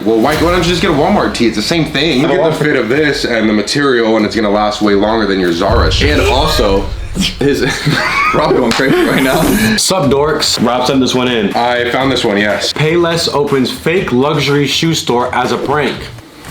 well, why don't you just get a Walmart tee? It's the same thing. You get the fit of this and the material, and it's gonna last way longer than your Zara shit. And also, Rob going crazy right now. Sup, dorks? Rob sent this one in. I found this one, yes. Payless opens fake luxury shoe store as a prank.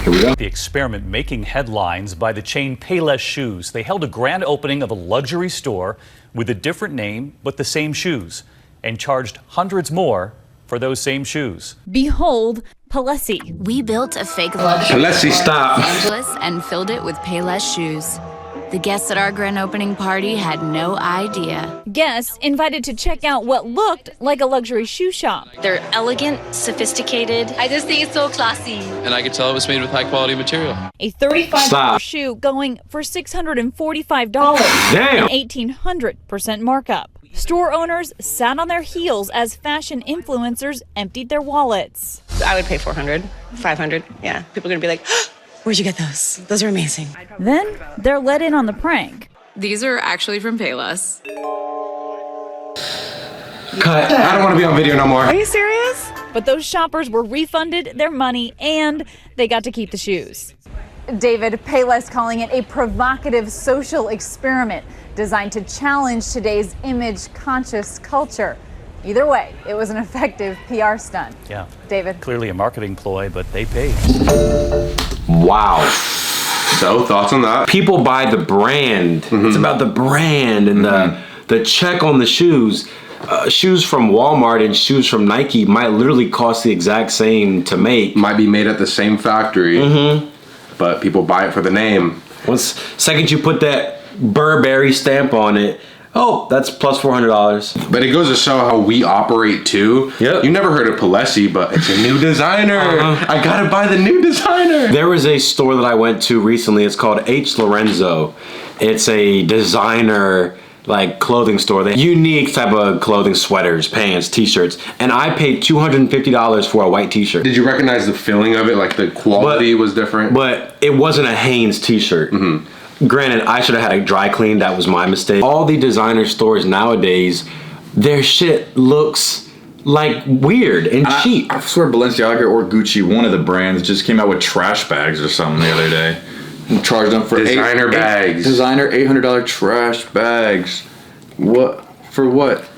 Here we go. The experiment making headlines by the chain Payless Shoes. They held a grand opening of a luxury store with a different name but the same shoes, and charged hundreds more for those same shoes. Behold, Payless. We built a fake luxury Payless, stop. Los Angeles and filled it with Payless shoes. The guests at our grand opening party had no idea. Guests invited to check out what looked like a luxury shoe shop. They're elegant, sophisticated. I just think it's so classy. And I could tell it was made with high quality material. A $35 shoe going for $645. Damn. An 1,800% markup. Store owners sat on their heels as fashion influencers emptied their wallets. I would pay $400, $500. Yeah, people are gonna be like, where'd you get those? Those are amazing. Then they're let in on the prank. These are actually from Payless. Cut. I don't want to be on video no more. Are you serious? But those shoppers were refunded their money and they got to keep the shoes. David, Payless calling it a provocative social experiment designed to challenge today's image-conscious culture. Either way, it was an effective PR stunt. Yeah. David. Clearly a marketing ploy, but they paid. Wow. So, thoughts on that? People buy the brand. It's about the brand and the check on the shoes. Shoes from Walmart and shoes from Nike might literally cost the exact same to make. Might be made at the same factory, but people buy it for the name. Once second you put that Burberry stamp on it, oh, that's plus $400. But it goes to show how we operate too. Yep. You never heard of Payless, but it's a new designer. I gotta buy the new designer. There was a store that I went to recently. It's called H. Lorenzo. It's a designer like clothing store. They unique type of clothing, sweaters, pants, t-shirts. And I paid $250 for a white t-shirt. Did you recognize the feeling of it? Like the quality was different? But it wasn't a Hanes t-shirt. Granted, I should have had a dry clean. That was my mistake. All the designer stores nowadays, their shit looks like weird and cheap. I swear Balenciaga or Gucci, one of the brands, just came out with trash bags or something the other day. And charged them for designer bags. Designer $800 trash bags. What? For what?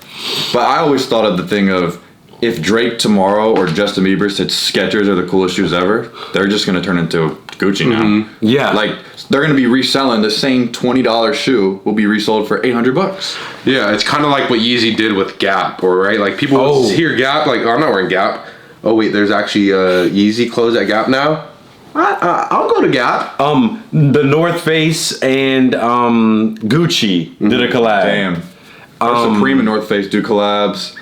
But I always thought of the thing of, if Drake tomorrow or Justin Bieber said Skechers are the coolest shoes ever, they're just gonna turn into Gucci now. Yeah. Like, they're gonna be reselling the same $20 shoe will be resold for $800. Yeah, it's kind of like what Yeezy did with Gap, or right? Like people hear Gap, like, oh, I'm not wearing Gap. Oh wait, there's actually Yeezy clothes at Gap now. I'll go to Gap. The North Face and Gucci did a collab. Damn. Supreme and North Face do collabs.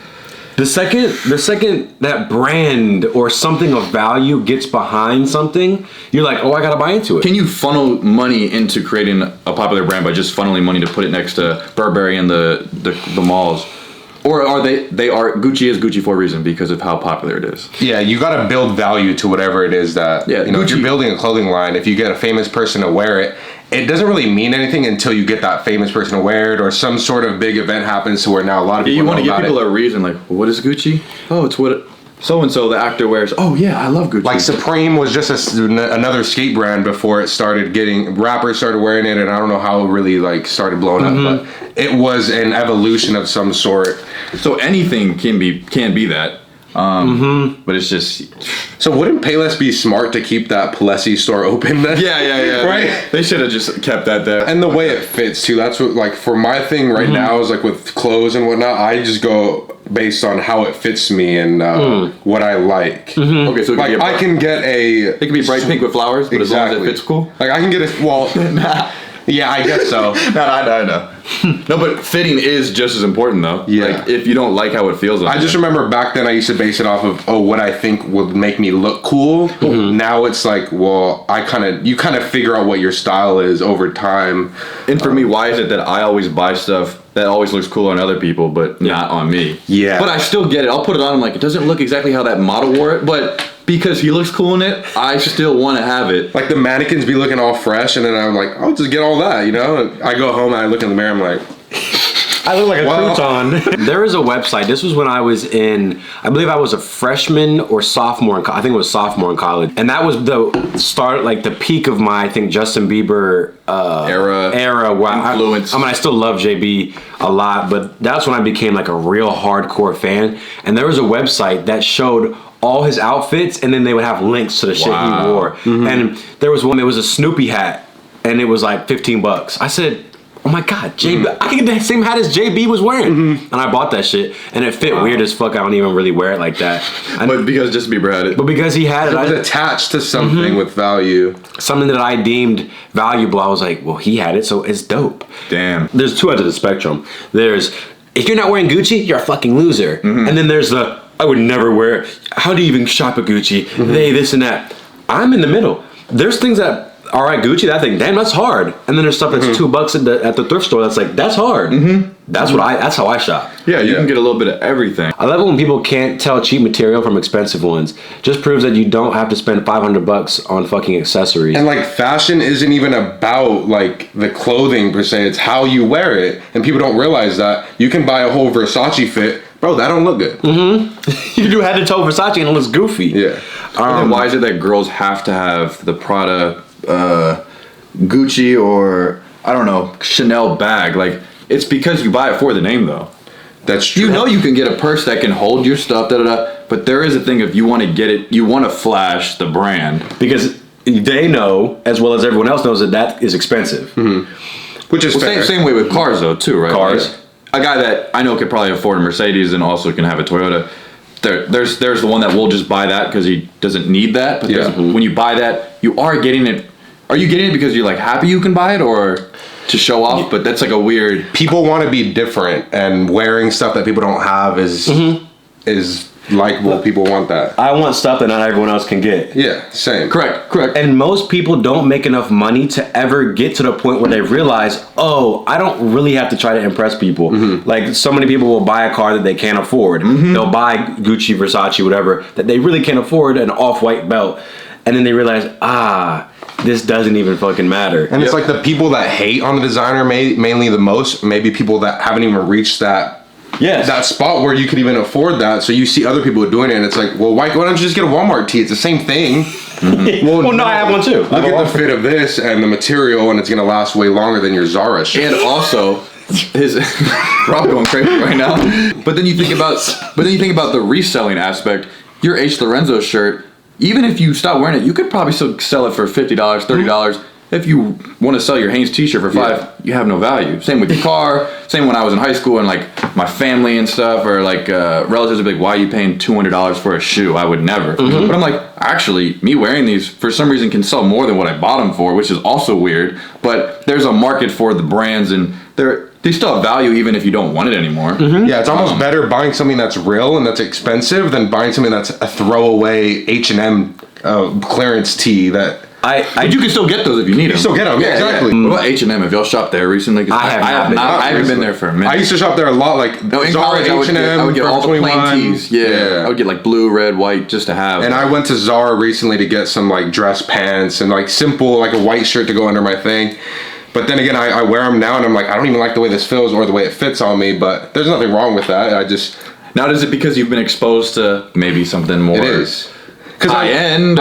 The second that brand or something of value gets behind something, you're like, oh, I gotta buy into it. Can you funnel money into creating a popular brand by just funneling money to put it next to Burberry and the malls? Or are Gucci is Gucci for a reason because of how popular it is? Yeah, you gotta build value to whatever it is that, you know, if you're building a clothing line, if you get a famous person to wear it, it doesn't really mean anything until you get that famous person to wear it, or some sort of big event happens to where now a lot of people know about it. You want to give people a reason, like, well, what is Gucci? Oh, it's what so-and-so, the actor, wears. Oh, yeah, I love Gucci. Like Supreme was just another skate brand before it started getting, rappers started wearing it, and I don't know how it really like started blowing up, but it was an evolution of some sort. So anything can be that. But it's just... So wouldn't Payless be smart to keep that Payless store open then? Yeah. Right? They should have just kept that there. And the way it fits too, that's what, like, for my thing right now is like with clothes and whatnot, I just go based on how it fits me and what I like. Okay, so like I can get it can be bright pink with flowers, but as long as it fits cool. Like I can get a, well... Yeah, I guess so. I know. No, but fitting is just as important, though. Yeah. Like, if you don't like how it feels. I just remember back then I used to base it off of, what I think would make me look cool. Now it's like, well, you kind of figure out what your style is over time. And for me, why is it that I always buy stuff that always looks cool on other people, but not on me? Yeah. But I still get it. I'll put it on. I'm like, it doesn't look exactly how that model wore it, but because he looks cool in it, I still want to have it. Like the mannequins be looking all fresh, and then I'm like, I'll just get all that, you know? I go home and I look in the mirror, I'm like... I look like a crouton. There is a website. This was when I was in, I believe I was a freshman or sophomore. I think it was sophomore in college. And that was the start, like the peak of my, I think, Justin Bieber era. Where influence. I mean, I still love JB a lot, but that's when I became like a real hardcore fan. And there was a website that showed all his outfits, and then they would have links to the shit he wore. And there was one that was a Snoopy hat, and it was like $15. I said, oh my God, JB, I can get the same hat as JB was wearing. And I bought that shit, and it fit weird as fuck. I don't even really wear it like that. But because Justin Bieber had it. But because he had it. It was attached to something with value. Something that I deemed valuable. I was like, well, he had it, so it's dope. Damn. There's two ends of the spectrum. There's, if you're not wearing Gucci, you're a fucking loser. And then there's the, I would never wear it. How do you even shop at Gucci? They, this and that. I'm in the middle. There's things that are at Gucci that I think, damn, that's hard. And then there's stuff that's $2 at the thrift store that's like, that's hard. That's that's how I shop. Yeah, you can get a little bit of everything. I love it when people can't tell cheap material from expensive ones. Just proves that you don't have to spend $500 on fucking accessories. And like fashion isn't even about like the clothing per se, it's how you wear it. And people don't realize that. You can buy a whole Versace fit, bro, that don't look good. You can do head to toe Versace and it looks goofy. Yeah. And why is it that girls have to have the Prada, Gucci, or I don't know, Chanel bag? Like, it's because you buy it for the name, though. That's true. You know you can get a purse that can hold your stuff, but there is a thing if you want to get it, you want to flash the brand. Because they know, as well as everyone else knows, that that is expensive. Which is fair. Same way with cars, though, too, right? Cars. Like, a guy that I know could probably afford a Mercedes and also can have a Toyota. There's the one that will just buy that because he doesn't need that. But when you buy that, you are getting it. Are you getting it because you're like happy you can buy it, or to show off? But that's like a weird. People want to be different, and wearing stuff that people don't have is likable. People want that. I want stuff that not everyone else can get. Yeah, same. Correct. And most people don't make enough money to ever get to the point where they realize, oh, I don't really have to try to impress people. Like, so many people will buy a car that they can't afford. They'll buy Gucci, Versace, whatever, that they really can't afford, an off-white belt. And then they realize, this doesn't even fucking matter. And it's like the people that hate on the designer mainly the most, maybe people that haven't even reached that spot where you could even afford that. So you see other people doing it, and it's like, well, why don't you just get a Walmart tee? It's the same thing. Well, no, I have one too. Look at the fit of this and the material, and it's gonna last way longer than your Zara shit. And also, his Rob going crazy right now. But then you think about the reselling aspect. Your H. Lorenzo shirt, even if you stop wearing it, you could probably still sell it for $50, $30. If you want to sell your Hanes t-shirt for $5, you have no value. Same with your car. Same when I was in high school and like my family and stuff, or like relatives would be like, why are you paying $200 for a shoe? I would never. But I'm like, actually, me wearing these for some reason can sell more than what I bought them for, which is also weird. But there's a market for the brands, and they still have value even if you don't want it anymore. Yeah, it's almost better buying something that's real and that's expensive than buying something that's a throwaway H&M clearance tee that... But you can still get those if you need them. You still get them, yeah, exactly. What about H&M? Have y'all shopped there recently? I haven't been there for a minute. I used to shop there a lot, like in Zara, college, H&M, I would get all the plain tees. Yeah. I would get like blue, red, white just to have. And I went to Zara recently to get some like dress pants and like simple, like a white shirt to go under my thing. But then again, I wear them now and I'm like, I don't even like the way this feels or the way it fits on me, but there's nothing wrong with that. Now, is it because you've been exposed to maybe something more? It is. High end?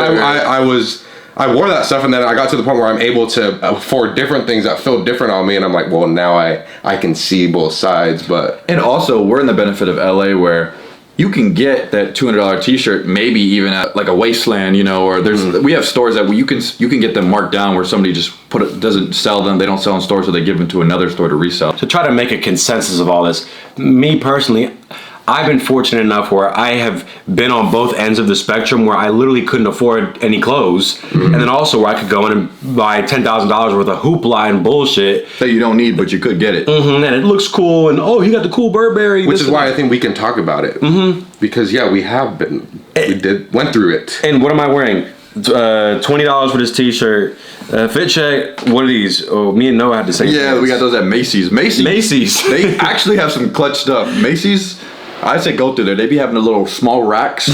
I wore that stuff, and then I got to the point where I'm able to afford different things that feel different on me, and I'm like, well, now I can see both sides. And also, we're in the benefit of LA where you can get that $200 t-shirt maybe even at like a Wasteland, or we have stores that you can get them marked down where somebody just doesn't sell them. They don't sell in stores, so they give them to another store to resell. To try to make a consensus of all this, me personally, I've been fortunate enough where I have been on both ends of the spectrum where I literally couldn't afford any clothes, and then also where I could go in and buy $10,000 worth of hoopla and bullshit that you don't need, but you could get it. And it looks cool, and you got the cool Burberry. Which is why I think we can talk about it. Because we have been, went through it. And what am I wearing? $20 for this t-shirt. Fit check. What are these? Oh, me and Noah had the same. Yeah, pants. We got those at Macy's. They actually have some clutch stuff. Macy's, I say go through there. They be having the little small racks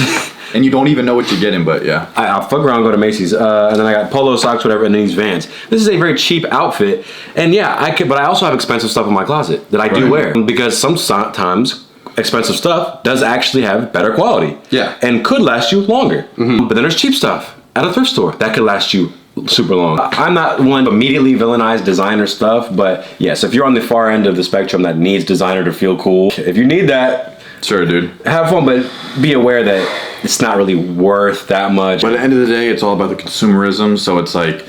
and you don't even know what you're getting. But yeah, I'll fuck around and go to Macy's, and then I got polo socks, whatever, and then these Vans. This is a very cheap outfit, and yeah, but I also have expensive stuff in my closet that I do wear, because sometimes expensive stuff does actually have better quality. Yeah. And could last you longer. But then there's cheap stuff at a thrift store that could last you super long. I'm not one to immediately villainize designer stuff, but yes, if you're on the far end of the spectrum that needs designer to feel cool, if you need that, sure, dude, have fun, but be aware that it's not really worth that much. But at the end of the day, it's all about the consumerism. So it's like,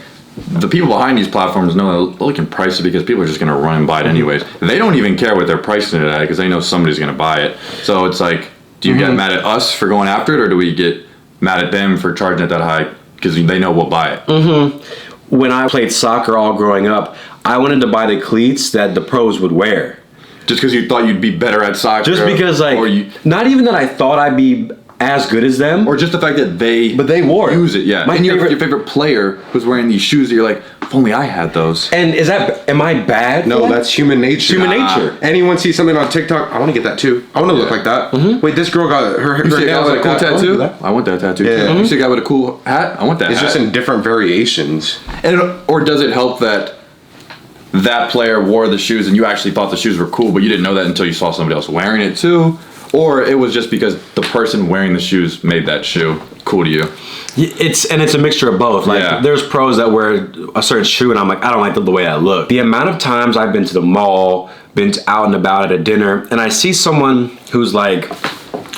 the people behind these platforms know they can price it because people are just going to run and buy it anyways. They don't even care what they're pricing it at because they know somebody's going to buy it. So it's like, do you get mad at us for going after it, or do we get mad at them for charging it that high because they know we'll buy it? When I played soccer all growing up, I wanted to buy the cleats that the pros would wear. Just because you thought you'd be better at soccer? Just because, like, not even that I thought I'd be as good as them, or just the fact that they wore use it. Yeah, and your favorite player was wearing these shoes that you're like, if only I had those. And am I bad? No, that's human nature. Human nature. Anyone sees something on TikTok, I want to get that too. I want to look like that. Wait, this girl got her nails like a cool tattoo. I want that tattoo. Yeah. You see a guy with a cool hat? I want that. It's just in different variations. Or does it help that that player wore the shoes and you actually thought the shoes were cool, but you didn't know that until you saw somebody else wearing it too? Or it was just because the person wearing the shoes made that shoe cool to you? It's a mixture of both. Like, there's pros that wear a certain shoe and I'm like, I don't like the way that look. The amount of times I've been to the mall, been out and about at a dinner, and I see someone who's like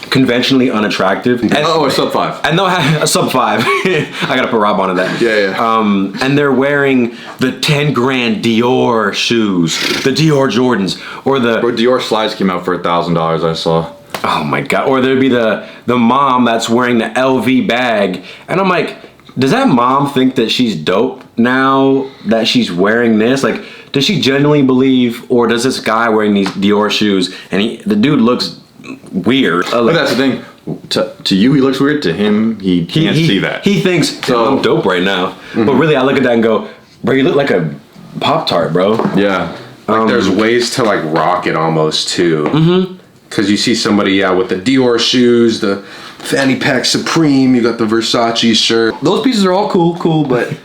conventionally unattractive. And, a sub 5. And they'll have a sub 5. I gotta put Rob onto that. Yeah. And they're wearing the 10 grand Dior shoes, the Dior Jordans, or the Dior slides came out for $1,000. I saw. Oh my god! Or there'd be the mom that's wearing the LV bag, and I'm like, does that mom think that she's dope now that she's wearing this? Like, does she genuinely believe, or does this guy wearing these Dior shoes and the dude looks weird? But that's the thing. To you, he looks weird. To him, he can't see that. He thinks, I'm dope right now. But really, I look at that and go, bro, you look like a Pop-Tart, bro. Yeah. Like, there's ways to like rock it almost too. Because you see somebody, with the Dior shoes, the fanny pack Supreme, you got the Versace shirt. Those pieces are all cool, but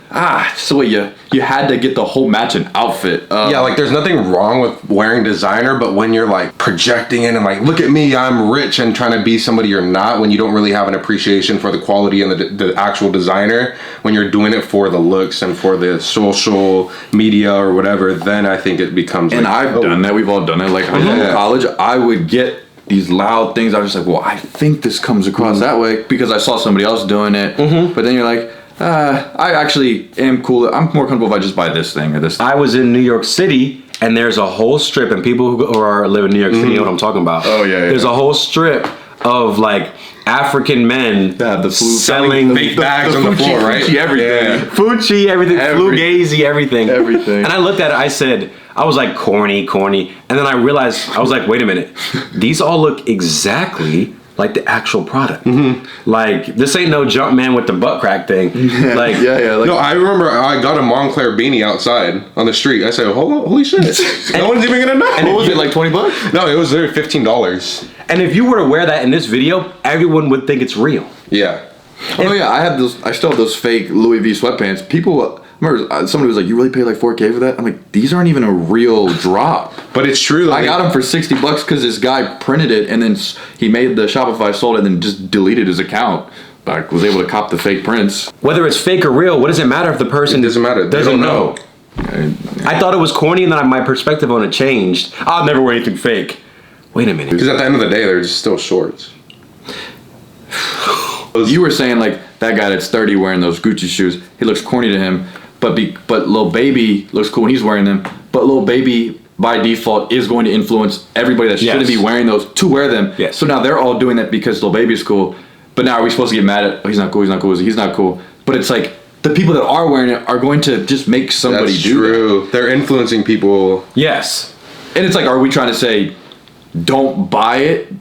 so you had to get the whole matching outfit. Like, there's nothing wrong with wearing designer, but when you're like projecting it and like, look at me, I'm rich, and trying to be somebody you're not, when you don't really have an appreciation for the quality and the actual designer, when you're doing it for the looks and for the social media or whatever, then I think it becomes. And I've done that. We've all done it. Like, in college, I would get these loud things. I was just like, well, I think this comes across that way because I saw somebody else doing it. But then you're like, I actually am cool. I'm more comfortable if I just buy this thing or this thing. I was in New York City, and there's a whole strip, and people who live in New York City know what I'm talking about. Oh, yeah. There's a whole strip of like African men selling fake bags on the floor, right? Fucci, everything. Fucci, everything. Fugazi, everything. Everything. And I looked at it, I was like, corny. And then I realized, I was like, wait a minute. These all look exactly like the actual product. Like, this ain't no jump man with the butt crack thing. Like, no, I remember I got a Montclair beanie outside on the street. I said, holy shit. No one's even gonna know. And what was it, like $20? No, it was there $15. And if you were to wear that in this video, everyone would think it's real. Yeah. Oh yeah, I still have those fake Louis V sweatpants. People, I remember somebody was like, you really paid like $4K for that? I'm like, these aren't even a real drop. But it's true. I got them for $60 because this guy printed it and then he made the Shopify, sold it, and then just deleted his account. I was able to cop the fake prints. Whether it's fake or real, what does it matter if the person doesn't matter. Doesn't know. I thought it was corny, and then my perspective on it changed. I'll never wear anything fake. Wait a minute. Because at the end of the day, they're just still shorts. You were saying like that guy that's 30 wearing those Gucci shoes, he looks corny to him, but Lil Baby looks cool when he's wearing them. But Lil Baby by default is going to influence everybody that shouldn't be wearing those to wear them. Yes. So now they're all doing that because Lil Baby's cool. But now are we supposed to get mad at, he's not cool, he's not cool. But it's like the people that are wearing it are going to just make somebody do that. They're influencing people. Yes. And it's like, are we trying to say don't buy it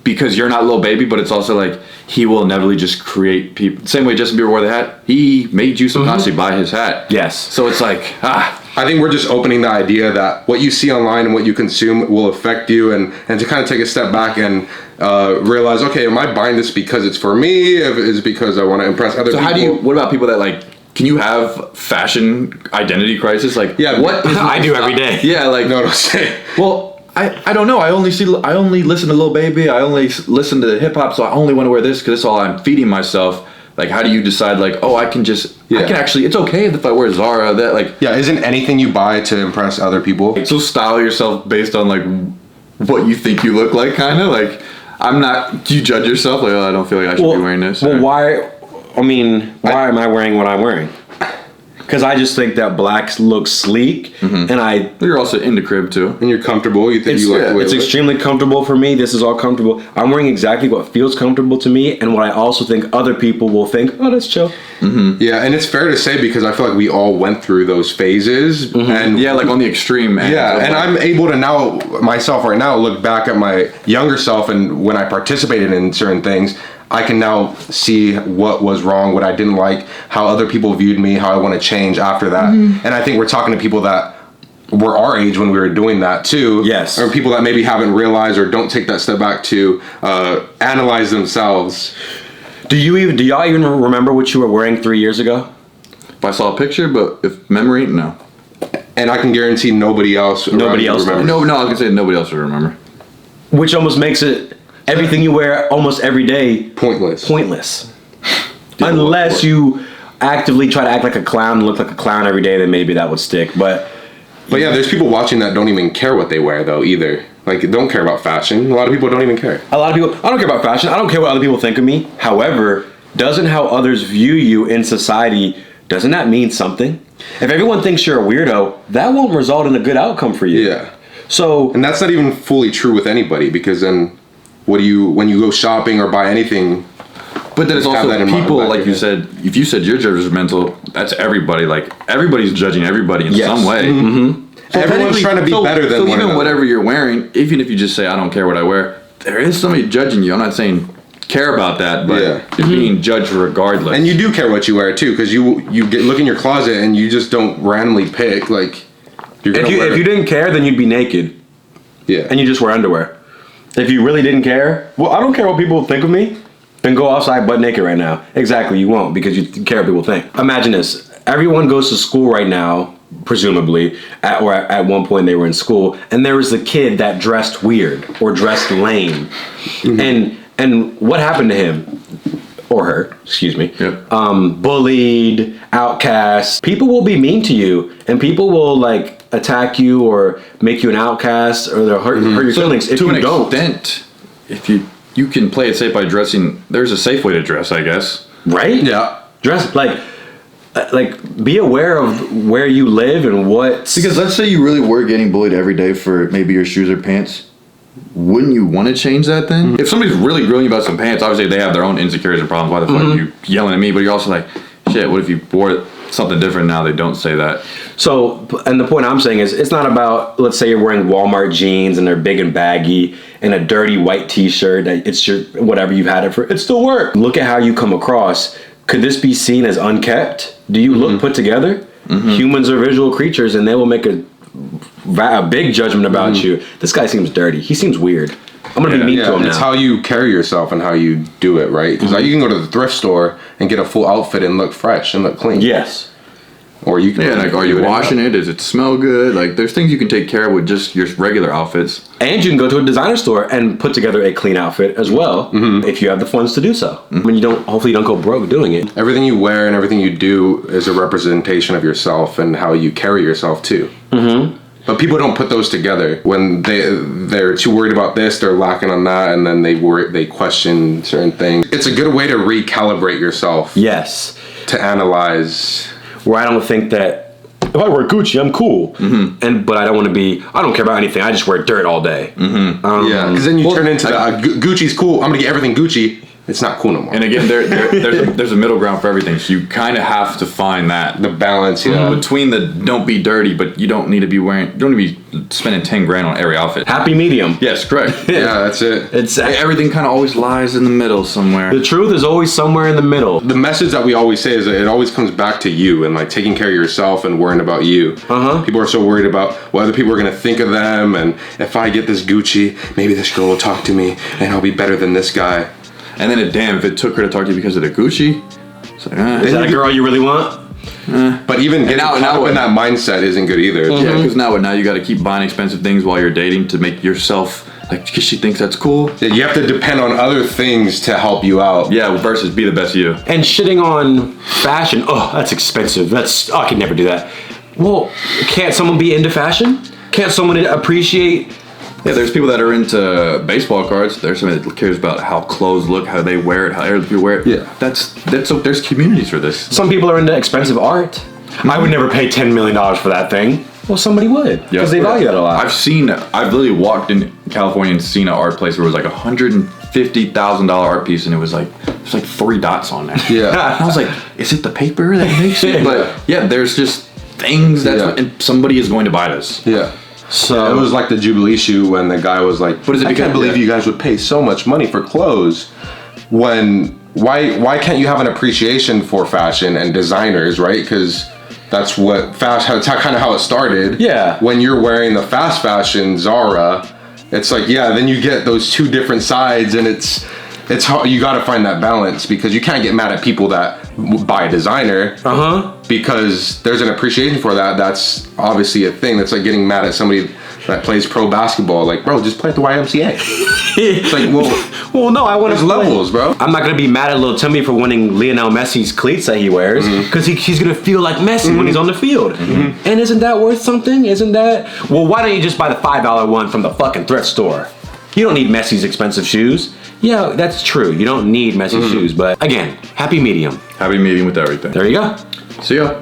because you're not Lil Baby, but it's also like he will inevitably just create people. Same way Justin Bieber wore the hat, he made you subconsciously buy his hat. Yes. So it's like, I think we're just opening the idea that what you see online and what you consume will affect you, and to kind of take a step back and realize, okay, am I buying this because it's for me? If it's because I want to impress other people? So what about people that like, can you have fashion identity crisis? Like, yeah, what is I do every day. Yeah, like, no, don't say. Well, I don't know. I only listen to Lil Baby. I only listen to hip hop, so I only want to wear this because it's all I'm feeding myself. Like, how do you decide, like, oh, I can actually, it's okay if I wear Zara, that, like... Yeah, isn't anything you buy to impress other people? So style yourself based on, like, what you think you look like, kind of? Like, do you judge yourself? Like, oh, I don't feel like I should be wearing this. Well, why am I wearing what I'm wearing? Because I just think that black looks sleek, and you're also into crib too, and you're comfortable. You think you like the way it's extremely comfortable for me. This is all comfortable. I'm wearing exactly what feels comfortable to me, and what I also think other people will think, oh, that's chill. Yeah, and it's fair to say because I feel like we all went through those phases, and yeah, like on the extreme end. Yeah, and I'm able to now myself right now look back at my younger self, and when I participated in certain things, I can now see what was wrong, what I didn't like, how other people viewed me, how I want to change after that. And I think we're talking to people that were our age when we were doing that too. Yes. Or people that maybe haven't realized or don't take that step back to analyze themselves. Do y'all even remember what you were wearing 3 years ago? If I saw a picture, but if memory, no. And I can guarantee nobody else remembers. No, I was gonna say nobody else would remember. Which almost makes it everything you wear almost every day pointless. Unless you actively try to act like a clown and look like a clown every day, then maybe that would stick. But yeah, there's people watching that don't even care what they wear though either. Like, don't care about fashion. A lot of people don't even care. A lot of people, I don't care about fashion. I don't care what other people think of me. However, doesn't how others view you in society, doesn't that mean something? If everyone thinks you're a weirdo, that won't result in a good outcome for you. Yeah. So, and that's not even fully true with anybody, because then when you go shopping or buy anything, but then it's also people, like you said, if you said you're judgmental, that's everybody. Like, everybody's judging everybody in some way. So everyone's trying to be better than one another. Whatever you're wearing, even if you just say, I don't care what I wear, there is somebody judging you. I'm not saying care about that, but you're being judged regardless. And you do care what you wear too, because you look in your closet and you just don't randomly pick, like, if you didn't care, then you'd be naked. Yeah. And you just wear underwear. If you really didn't care, well, I don't care what people think of me, then go outside butt naked right now. Exactly, you won't, because you care what people think. Imagine this. Everyone goes to school right now, presumably, or at one point they were in school, and there was the kid that dressed weird or dressed lame. And what happened to him? Or her, excuse me. Yep. Bullied, outcast. People will be mean to you, and people will, like, attack you or make you an outcast, or they'll hurt your feelings if you don't. To an extent, if you can play it safe by dressing, there's a safe way to dress, I guess. Right? Yeah. Dress, like be aware of where you live and what. Because let's say you really were getting bullied every day for maybe your shoes or pants. Wouldn't you want to change that then? If somebody's really grilling you about some pants, obviously they have their own insecurities and problems. Why the fuck are you yelling at me? But you're also like, shit, what if you wore something different now? They don't say that. So, and the point I'm saying is, it's not about, let's say you're wearing Walmart jeans and they're big and baggy and a dirty white t-shirt. It's your, whatever you've had it for, it still works. Look at how you come across. Could this be seen as unkept? Do you look put together? Humans are visual creatures, and they will make a big judgment about you. This guy seems dirty. He seems weird. I'm gonna be mean to him now. It's how you carry yourself and how you do it, right? Because you can go to the thrift store and get a full outfit and look fresh and look clean. Yes. Or you can like, are you washing it? Does it smell good? Like, there's things you can take care of with just your regular outfits. And you can go to a designer store and put together a clean outfit as well, if you have the funds to do so. When hopefully you don't go broke doing it. Everything you wear and everything you do is a representation of yourself and how you carry yourself too. But people don't put those together. When they're too worried about this, they're lacking on that, and then they question certain things. It's a good way to recalibrate yourself. Yes. To analyze. Where I don't think that if I wear Gucci, I'm cool, but I don't want to be. I don't care about anything. I just wear dirt all day. Yeah, because then you turn into Gucci's cool. I'm gonna get everything Gucci. it's not cool no more. And again, there's a middle ground for everything. So you kind of have to find the balance, between the don't be dirty, but you don't need to be spending 10 grand on every outfit. Happy medium. Yes, correct. Yeah, that's it. It's everything kind of always lies in the middle somewhere. The truth is always somewhere in the middle. The message that we always say is that it always comes back to you and like taking care of yourself and worrying about you. People are so worried about what other people are gonna think of them, and if I get this Gucci, maybe this girl will talk to me and I'll be better than this guy. And then if it took her to talk to you because of the Gucci, it's like, is that a girl you really want? But even getting caught up in that mindset isn't good either. Yeah, because now you got to keep buying expensive things while you're dating to make yourself, like, because she thinks that's cool. Yeah, you have to depend on other things to help you out. Yeah, versus be the best you. And shitting on fashion, oh, that's expensive. I can never do that. Well, can't someone be into fashion? Can't someone appreciate... Yeah, there's people that are into baseball cards. There's somebody that cares about how clothes look, how they wear it, how other people wear it. Yeah. There's communities for this. Some people are into expensive art. I would never pay $10 million for that thing. Well, somebody would, because they value that a lot. I've literally walked in California and seen an art place where it was like $150,000 art piece, and it was like 3 dots on there. Yeah. And I was like, is it the paper that makes it? But yeah, there's just things and somebody is going to buy this. Yeah. So it was like the Jubilee shoe when the guy was like, I can't believe you guys would pay so much money for clothes. Why can't you have an appreciation for fashion and designers, right? Because that's that's kind of how it started. Yeah. When you're wearing the fast fashion Zara, it's like, then you get those two different sides, and it's hard. You got to find that balance, because you can't get mad at people that buy a designer. Because there's an appreciation for that. That's obviously a thing. That's like getting mad at somebody that plays pro basketball. Like, bro, just play at the YMCA. It's like, well, no, I want there's levels, bro. I'm not gonna be mad at Lil Timmy for winning Lionel Messi's cleats that he wears, because he's gonna feel like Messi when he's on the field. And isn't that worth something? Isn't that? Well, why don't you just buy the $5 one from the fucking thrift store? You don't need Messi's expensive shoes. Yeah, that's true. You don't need Messi's shoes, but again, happy medium. Happy medium with everything. There you go. See ya.